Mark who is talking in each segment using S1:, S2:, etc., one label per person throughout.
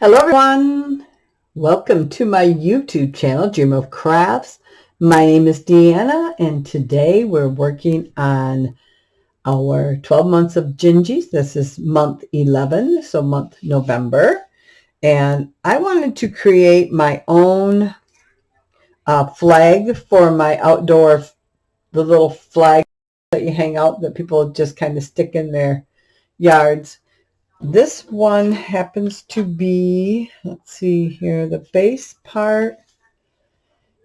S1: Hello everyone, welcome to my YouTube channel, Dream of Crafts. My name is Deanna and today we're working on our 12 months of Gingies. This is month 11, so month November. And I wanted to create my own flag for my outdoor, the little flag that you hang out that people just kind of stick in their yards. This one happens to be, let's see here, the base part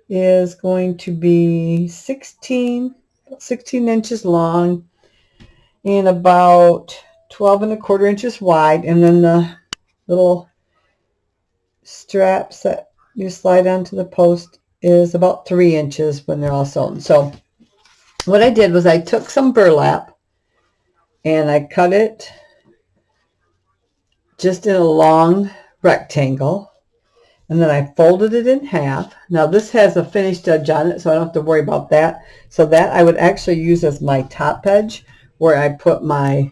S1: is going to be 16 inches long and about 12 1/4 inches wide. And then the little straps that you slide onto the post is about 3 inches when they're all sewn. So what I did was I took some burlap and I cut it just in a long rectangle, and then I folded it in half. Now this has a finished edge on it, so I don't have to worry about that. So that I would actually use as my top edge where I put my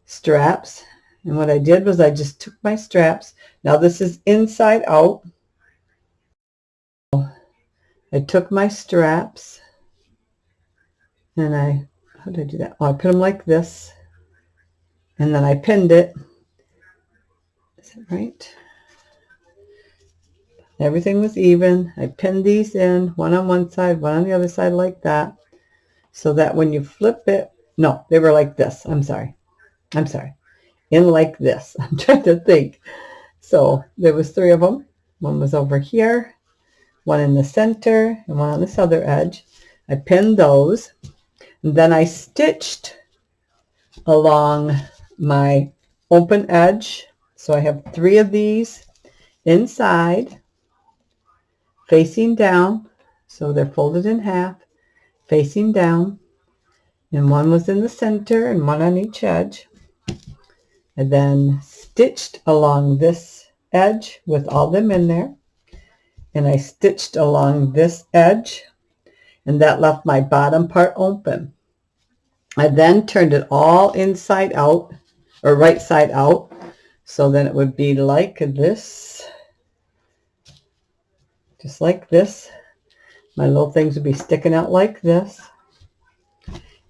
S1: straps. And what I did was I just took my straps. Now this is inside out. I took my straps and how did I do that? Oh, I put them like this, and then I pinned it. Is it right? Everything was even. I pinned these in, one on one side, one on the other side like that, so that when you flip it, no, they were like this. I'm sorry. In like this. I'm trying to think. So there was 3 of them. One was over here, one in the center, and one on this other edge. I pinned those, and then I stitched along my open edge. So I have 3 of these inside, facing down, so they're folded in half, facing down, and one was in the center and one on each edge. I then stitched along this edge with all them in there, and I stitched along this edge, and that left my bottom part open. I then turned it all inside out, or right side out, so then it would be like this, just like this. My little things would be sticking out like this.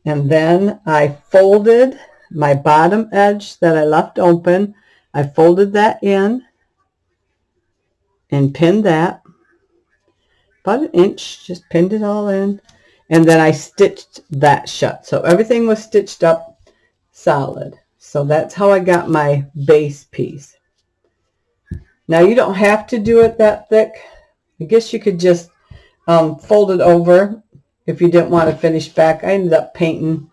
S1: And then I folded my bottom edge that I left open. I folded that in and pinned that about 1 inch, just pinned it all in. And then I stitched that shut. So everything was stitched up solid. So that's how I got my base piece. Now you don't have to do it that thick. I guess you could just fold it over if you didn't want to finish back. I ended up painting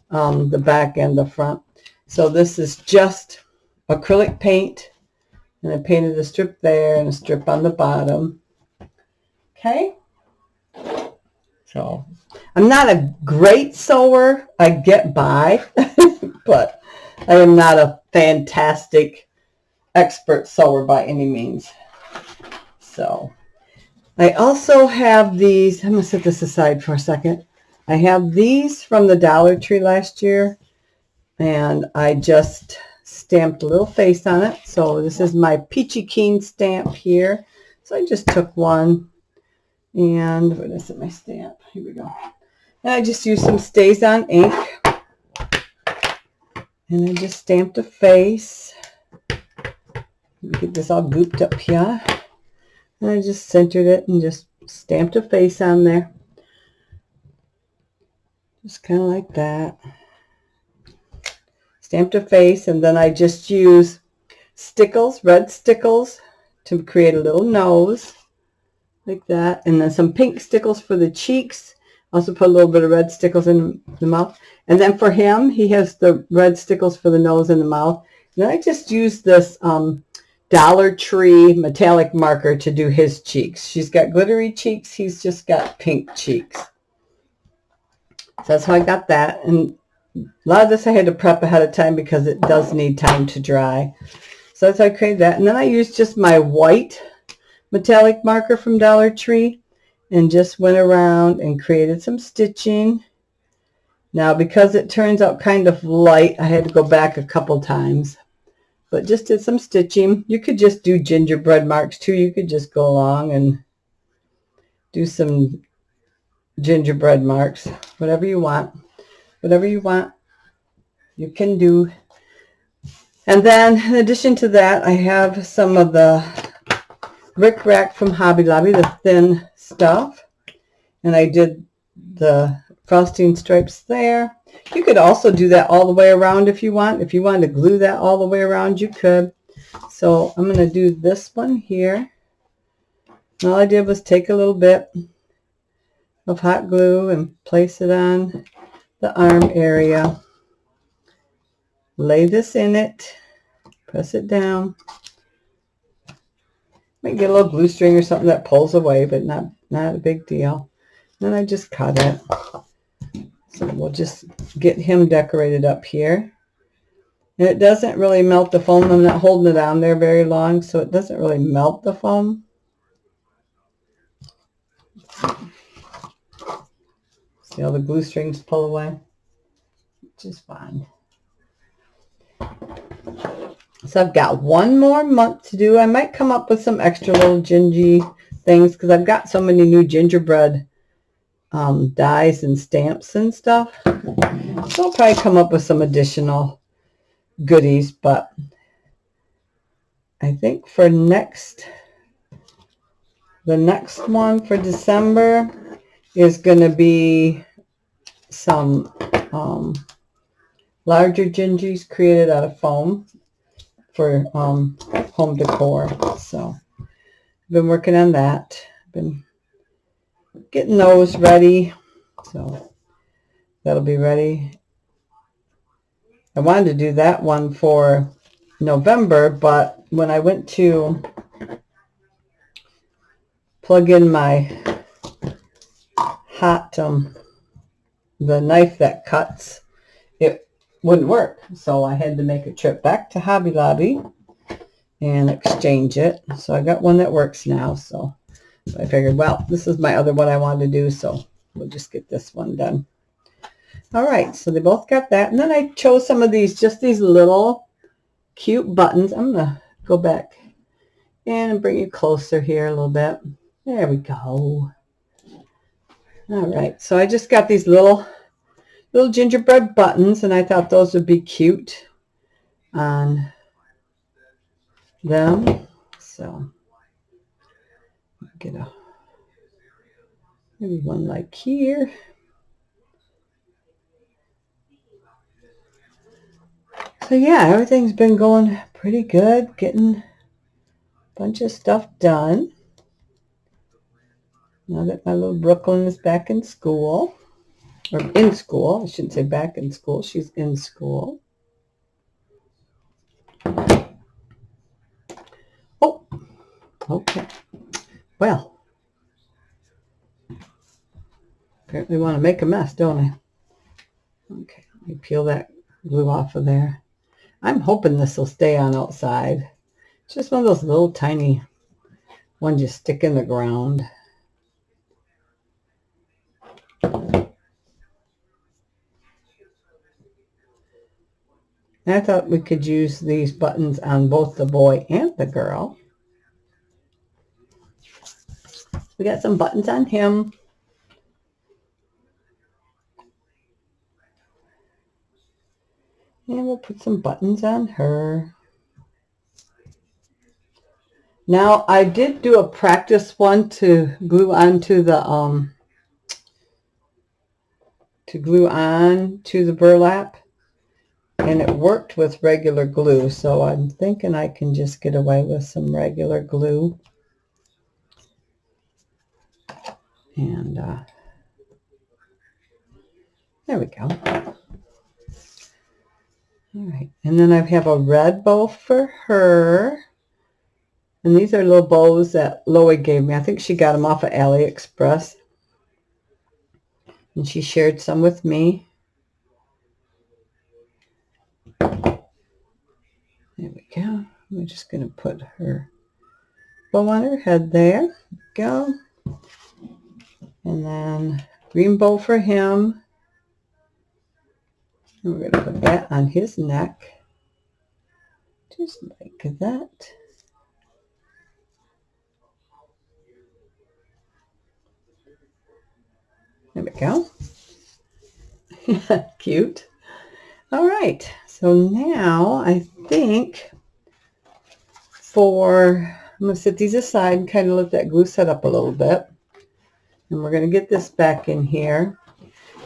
S1: the back and the front. So this is just acrylic paint, and I painted a strip there and a strip on the bottom. Okay. So I'm not a great sewer. I get by, but I am not a fantastic expert sewer by any means. So I also have these. I'm going to set this aside for a second. I have these from the Dollar Tree last year, and I just stamped a little face on it. So this is my Peachy Keen stamp here. So I just took one, and where is it, my stamp? Here we go. And I just used some Stays On ink, and I just stamped a face. Get this all gooped up here. And I just centered it and just stamped a face on there. Just kind of like that. Stamped a face, and then I just use stickles, red stickles, to create a little nose like that. And then some pink stickles for the cheeks. Also put a little bit of red stickles in the mouth. And then for him, he has the red stickles for the nose and the mouth. And then I just use this Dollar Tree metallic marker to do his cheeks. She's got glittery cheeks. He's just got pink cheeks. So that's how I got that. And a lot of this I had to prep ahead of time because it does need time to dry. So that's how I created that. And then I used just my white metallic marker from Dollar Tree and just went around and created some stitching. Now because it turns out kind of light, I had to go back a couple times. but just did some stitching. You could just do gingerbread marks too. You could just go along and do some gingerbread marks, whatever you want. Whatever you want, you can do. And then in addition to that, I have some of the Rick Rack from Hobby Lobby, the thin stuff. And I did the frosting stripes there. You could also do that all the way around if you want. If you wanted to glue that all the way around, you could. So I'm going to do this one here. And all I did was take a little bit of hot glue and place it on the arm area. Lay this in it. Press it down. Might get a little glue string or something that pulls away, but not a big deal. Then I just cut it. So we'll just get him decorated up here. And it doesn't really melt the foam. I'm not holding it on there very long, so it doesn't really melt the foam. See how the glue strings pull away? Which is fine. So I've got one more month to do. I might come up with some extra little gingy things because I've got so many new gingerbread dies and stamps and stuff. So I'll probably come up with some additional goodies, but I think for the next one for December is going to be some larger gingies created out of foam for home decor. So I've been working on that. Been getting those ready. So that'll be ready. I wanted to do that one for November, but when I went to plug in my hot, the knife that cuts, it wouldn't work. So I had to make a trip back to Hobby Lobby and exchange it. So I got one that works now. So I figured, well, this is my other one I wanted to do, so we'll just get this one done. All right, so they both got that. And then I chose some of these, just these little cute buttons. I'm going to go back and bring you closer here a little bit. There we go. All right, so I just got these little gingerbread buttons, and I thought those would be cute on them. So get maybe one like here. So yeah, everything's been going pretty good, getting a bunch of stuff done. Now that my little Brooklyn is back in school, or in school, I shouldn't say back in school, she's in school. Oh, okay. Well, apparently want to make a mess, don't I? Okay, let me peel that glue off of there. I'm hoping this will stay on outside. It's just one of those little tiny ones you stick in the ground. And I thought we could use these buttons on both the boy and the girl. We got some buttons on him. And we'll put some buttons on her. Now, I did do a practice one to glue onto the burlap, and it worked with regular glue, so I'm thinking I can just get away with some regular glue. And there we go. All right, and then I have a red bow for her. And these are little bows that Loie gave me. I think she got them off of AliExpress. And she shared some with me. There we go. I'm just going to put her bow on her head there. Go. And then green bow for him. And we're going to put that on his neck. Just like that. There we go. Cute. All right. So now I think I'm going to set these aside and kind of let that glue set up a little bit. And we're going to get this back in here.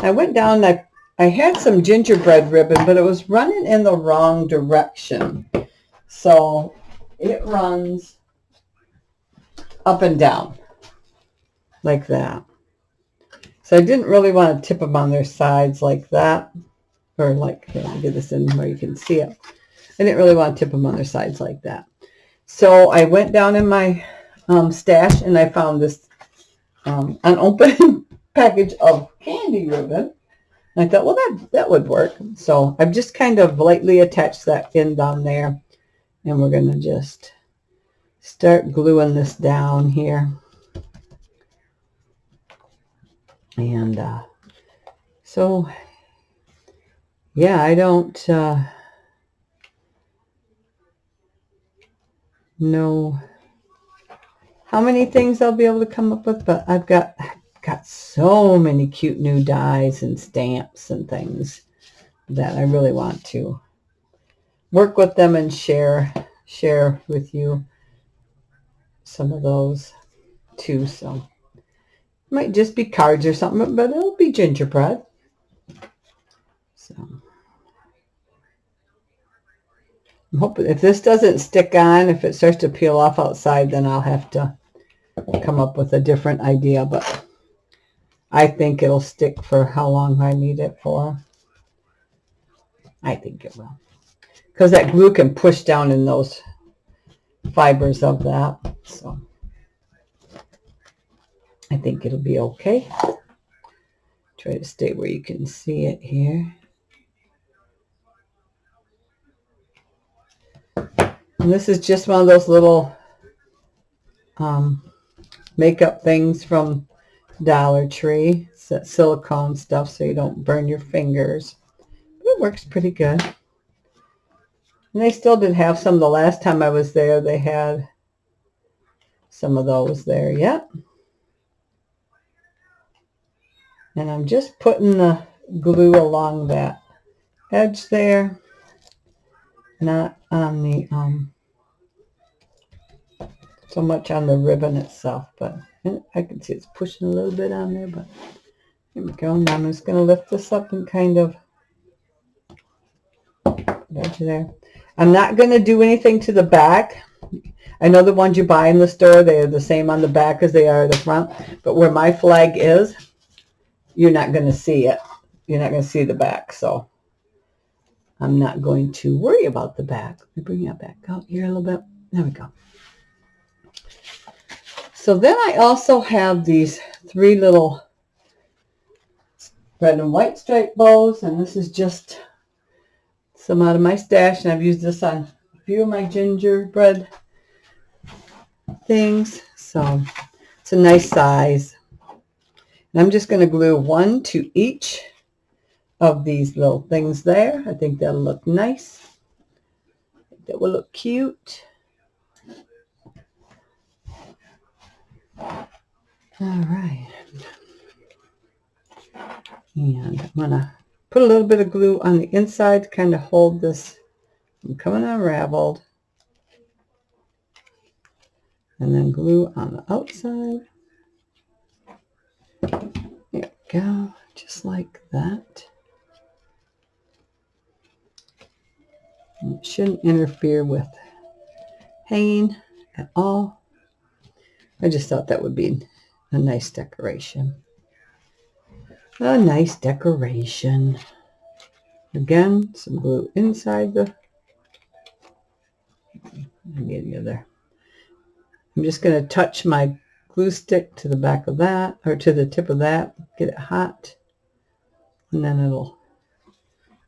S1: I went down, I had some gingerbread ribbon, but it was running in the wrong direction. So it runs up and down like that. So I didn't really want to tip them on their sides like that. Or like, here, let me get this in where you can see it. I didn't really want to tip them on their sides like that. So I went down in my stash and I found this unopened package of candy ribbon. And I thought, well, that would work. So I've just kind of lightly attached that in down there. And we're going to just start gluing this down here. And so, yeah, I don't know how many things I'll be able to come up with, but I've got so many cute new dies and stamps and things that I really want to work with them and share with you some of those too. So it might just be cards or something, but it'll be gingerbread. So I'm hoping if this doesn't stick on, if it starts to peel off outside, then I'll have to come up with a different idea, but I think it'll stick for how long I need it for. I think it will, because that glue can push down in those fibers of that. So I think it'll be okay. Try to stay where you can see it here. And this is just one of those little makeup things from Dollar Tree. It's that silicone stuff so you don't burn your fingers. But it works pretty good. And they still did have some the last time I was there. They had some of those there. Yep. And I'm just putting the glue along that edge there. Not on the so much on the ribbon itself, but I can see it's pushing a little bit on there, but here we go. Now I'm just going to lift this up and kind of put it there. I'm not going to do anything to the back. I know the ones you buy in the store, they are the same on the back as they are the front, but where my flag is, you're not going to see it. You're not going to see the back, so I'm not going to worry about the back. Let me bring that back out here a little bit. There we go. So then I also have these 3 little red and white stripe bows, and this is just some out of my stash, and I've used this on a few of my gingerbread things. So it's a nice size. And I'm just going to glue 1 to each of these little things there. I think that'll look nice. I think that will look cute. All right. And I'm going to put a little bit of glue on the inside to kind of hold this from coming unraveled. And then glue on the outside. There we go. Just like that. And it shouldn't interfere with hanging at all. I just thought that would be a nice decoration. A nice decoration. Again, some glue inside the... I need the other. I'm just going to touch my glue stick to the back of that, or to the tip of that, get it hot, and then it'll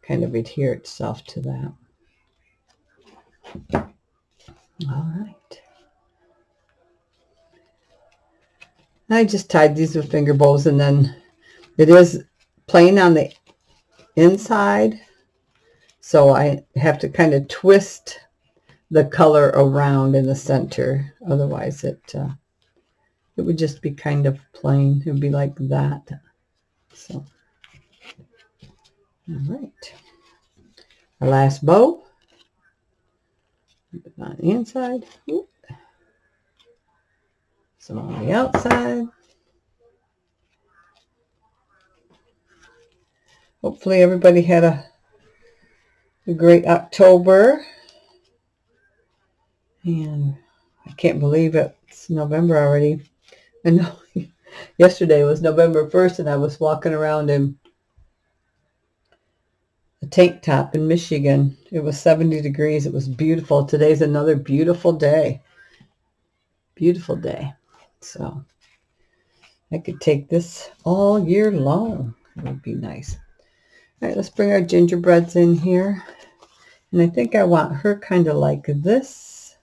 S1: kind of adhere itself to that. All right. I just tied these with finger bows, and then it is plain on the inside, so I have to kind of twist the color around in the center. Otherwise it would just be kind of plain. It would be like that. So, all right. Our last bow. On the inside. Ooh. Some on the outside. Hopefully everybody had a great October. And I can't believe it's November already. I know yesterday was November 1st and I was walking around in a tank top in Michigan. It was 70 degrees. It was beautiful. Today's another beautiful day. Beautiful day. So I could take this all year long. It would be nice. All right, let's bring our gingerbreads in here. And I think I want her kind of like this.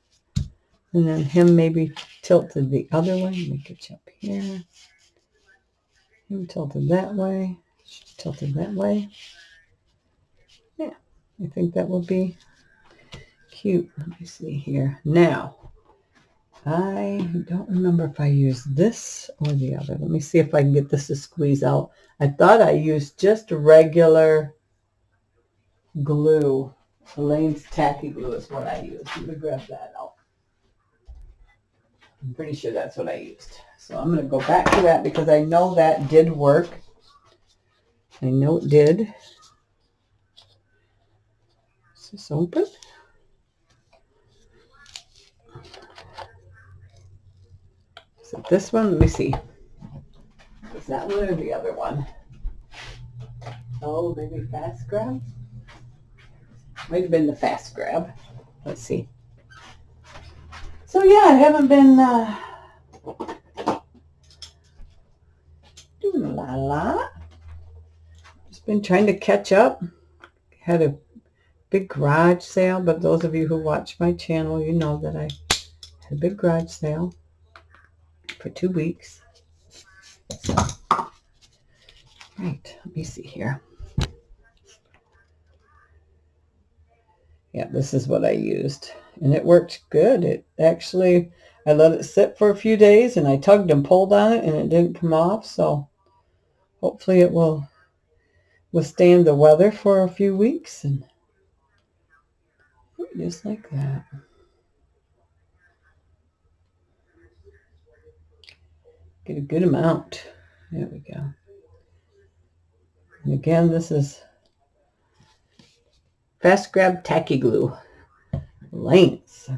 S1: And then him maybe tilted the other way. Let me get you up here. Him tilted that way. She's tilted that way. Yeah, I think that will be cute. Let me see here. Now, I don't remember if I used this or the other. Let me see if I can get this to squeeze out. I thought I used just regular glue. Elaine's tacky glue is what I used. Let me grab that out. I'm pretty sure that's what I used. So I'm going to go back to that because I know that did work. I know it did. Is this open? Is it this one? Let me see. Is that one or the other one? Oh, maybe fast grab? Might have been the fast grab. Let's see. So yeah, I haven't been doing a lot. Just been trying to catch up. Had a big garage sale, but those of you who watch my channel, you know that I had a big garage sale for 2 weeks. So, right, let me see here. Yeah, this is what I used. And it worked good. It actually, I let it sit for a few days and I tugged and pulled on it and it didn't come off. So hopefully it will withstand the weather for a few weeks. And just like that. Get a good amount. There we go. And again, this is Fast Grab Tacky Glue. Lengths.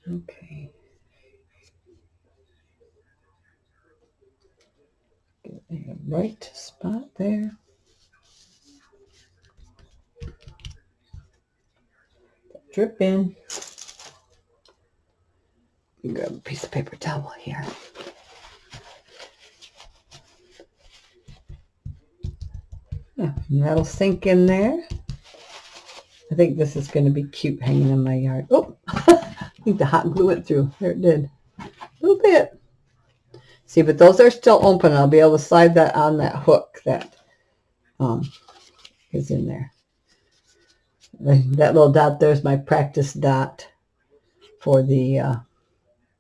S1: Okay. Get a right spot there. Drip in. Grab a piece of paper towel here. Yeah, and that'll sink in there. I think this is going to be cute hanging in my yard. Oh, I think the hot glue went through. There it did. A little bit. See, but those are still open. I'll be able to slide that on that hook that is in there. That little dot there's my practice dot for the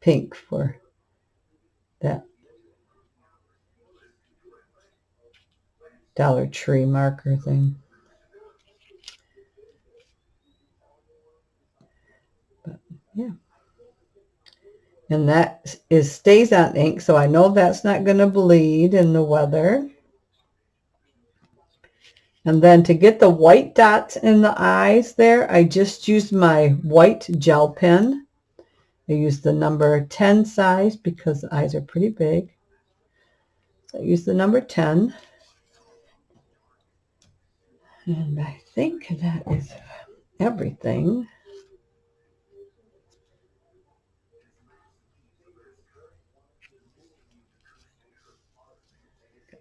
S1: pink for that Dollar Tree marker thing. But yeah. And that stays on ink, so I know that's not going to bleed in the weather. And then to get the white dots in the eyes there, I just used my white gel pen. I used the number 10 size because the eyes are pretty big. So I used the number 10. And I think that is everything.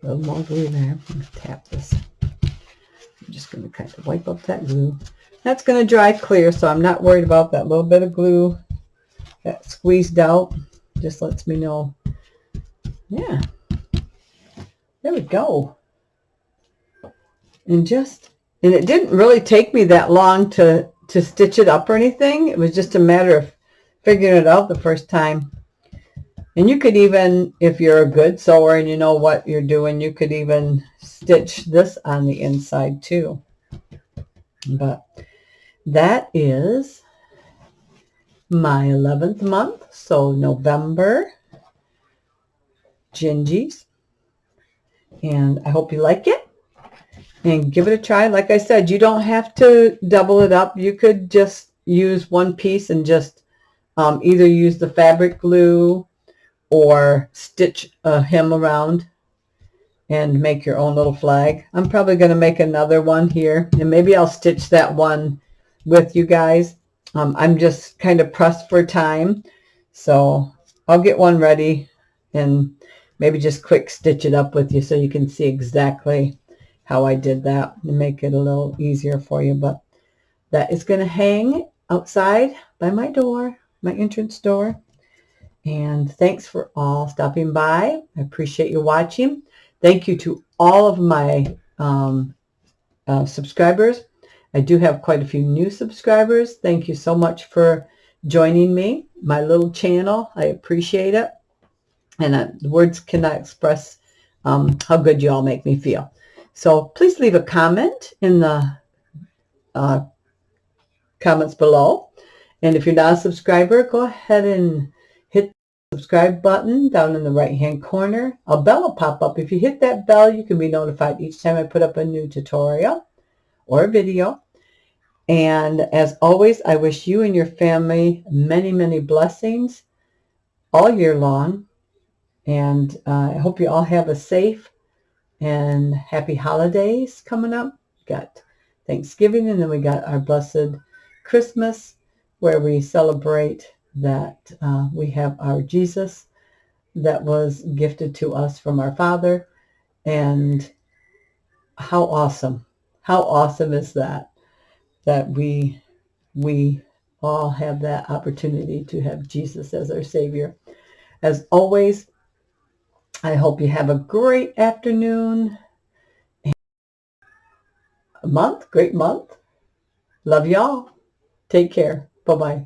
S1: A little more glue there. I'm going to tap this. I'm just going to kind of wipe up that glue. That's going to dry clear, so I'm not worried about that little bit of glue that squeezed out. Just lets me know. Yeah. There we go. And just And it didn't really take me that long to stitch it up or anything. It was just a matter of figuring it out the first time. And you could even, if you're a good sewer and you know what you're doing, you could even stitch this on the inside too. But that is my 11th month. So November, Gingies. And I hope you like it. And give it a try. Like I said, you don't have to double it up. You could just use one piece and just either use the fabric glue or stitch a hem around and make your own little flag. I'm probably going to make another one here, and maybe I'll stitch that one with you guys. I'm just kind of pressed for time, so I'll get one ready and maybe just quick stitch it up with you so you can see exactly how I did that and make it a little easier for you. But that is going to hang outside by my door, my entrance door. And thanks for all stopping by. I appreciate you watching. Thank you to all of my subscribers. I do have quite a few new subscribers. Thank you so much for joining me, my little channel. I appreciate it. And words cannot express how good you all make me feel. So please leave a comment in the comments below. And if you're not a subscriber, go ahead and hit the subscribe button down in the right hand corner. A bell will pop up. If you hit that bell, you can be notified each time I put up a new tutorial or a video. And as always, I wish you and your family many, many blessings all year long. And I hope you all have a safe and happy holidays coming up. We got Thanksgiving, and then we got our blessed Christmas, where we celebrate that we have our Jesus that was gifted to us from our Father. And how awesome is that we all have that opportunity to have Jesus as our Savior. As always, I hope you have a great afternoon, great month. Love y'all. Take care. Bye-bye.